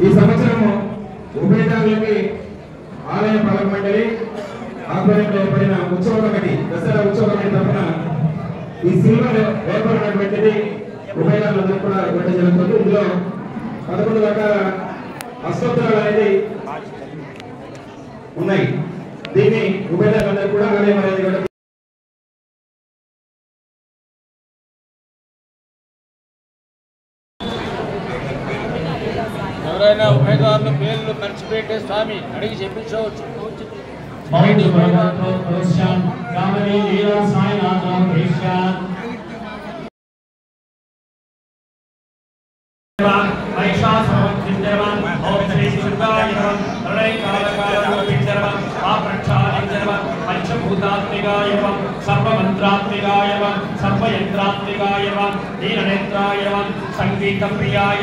ఈ సంవత్సరము ఉభయదారులకి ఆలయ పాలక మండలి ఆధ్వర్యంలో ఏర్పడిన ఉత్సవ కమిటీ దసరా ఉత్సవ కమిటీ తరఫున ఈ సిల్వర్ ఏర్పడినటువంటిది ఉభయదారులందరూ కూడా ఇవ్వడం జరుగుతుంది. ఇందులో 11 రకాల అష్టోత్తరాలు అనేది ఉన్నాయి. దీన్ని ఉభయదారులందరూ కూడా ఆలయ మర్యాద ఇవ్వడం. ఎవరైనా ఉభయదారుల పేర్లు మర్చిపెట్టే స్వామి అడిగి చెప్పించవచ్చు. पंचभूतात्मिकाय सर्वमंत्रात्मिकाय सर्वयंत्रात्मिकाय दीननेत्राय संगीत प्रियाय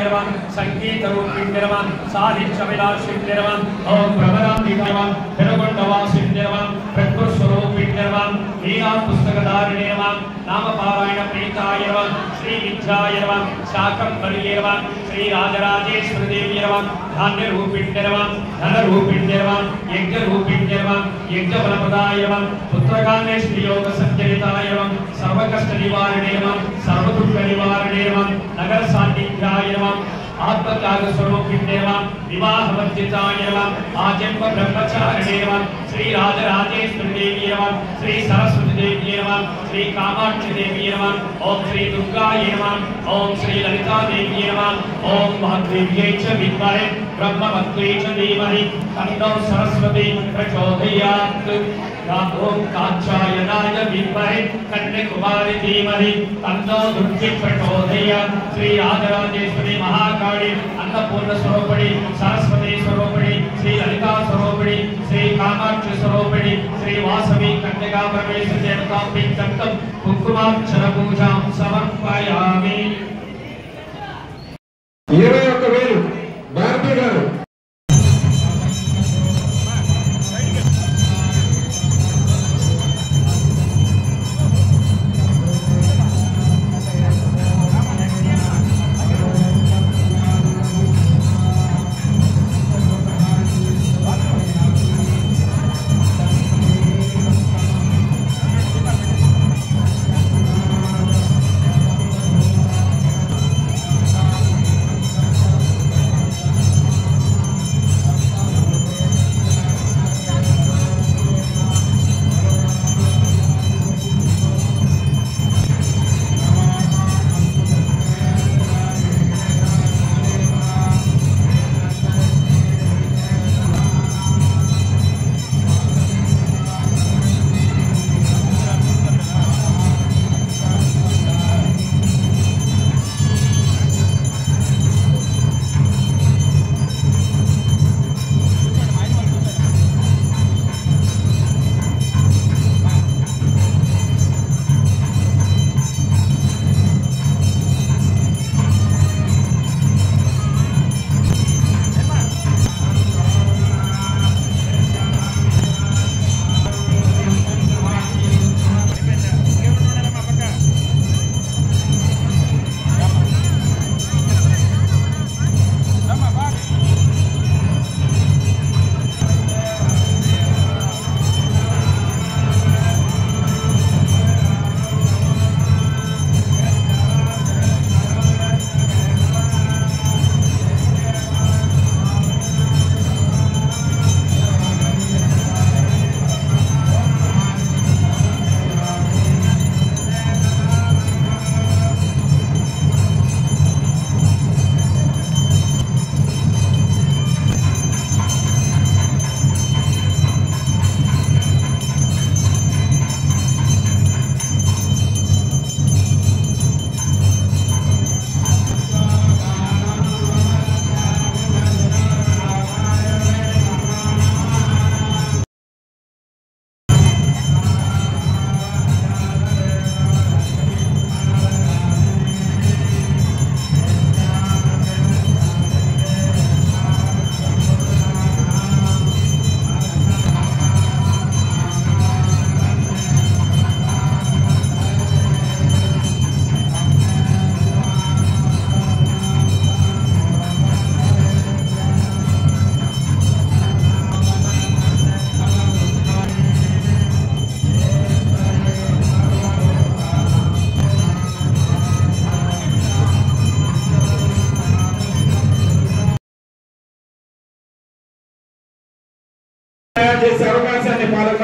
संगीत रूपिण्य साहित्यविलासिन्य ओं प्रबलान्विताय तिरुगुण्डवासिन्य प्रकृतिस्वरूपिण्य लीला पुस्तकधारिणे नामपारायण प्रीताय श्री विद्याय शाकंभर्ये श्री राजराजेश्वरी देवी धान्य रूपिण्य धन रूपिण्य यज्ञ रूपिण्य यज्ञ बलप्रदाय पुत्रकामेष्टि योग संचरिताय सर्वकष्ट निवारणे सर्वदुःख निवारणे नगर सान्निध्याय आत्मत्याग स्वरूपिण्य विवाह वर्जिताय आजन्म ब्रह्मचारिणे श्री राजराजेश्वरी देवी श्री सरस्वती देवी श्री कामाक्षी देवी ओं श्री दुर्गाय ओं श्री ललिता देवी ओं महादेव्यै च विद्महे ब्रह्मवत्यै च धीमहि तन्नो सरस्वती प्रचोदयात्। ओं कात्यायनाय विद्महे कन्याकुमारी धीमहि तन्नो दुर्गे प्रचोदयात्। श्री राजराजेश्वरी महाकाली अन्नपूर्ण स्वरूपिणी सरस्वती स्वरूपिणी श्री ललिता स्वरूपिणी श्री कामाक्षी स्वरूपिणी श्री वासवी कन्यका परमेश्वर देवताभ्यं दत्तं कुङ्कुमार्चन पूजां समर्पयामि। 21,000 భారతి గారు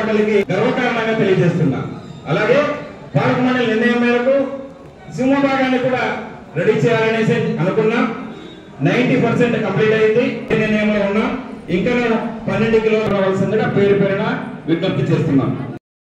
మండలికి గర్వకారణంగా తెలియజేస్తున్నా. అలాగే పాలక మండలి నిర్ణయం మేరకు సింహభాగాన్ని కూడా రెడీ చేయాలనేసి అనుకున్నాం. 90% కంప్లీట్ అయింది. నిర్ణయంలో ఉన్నాం. ఇంకా 12 కిలోలు రావాల్సిందిగా పేరు పేరున విజ్ఞప్తి చేస్తున్నాం.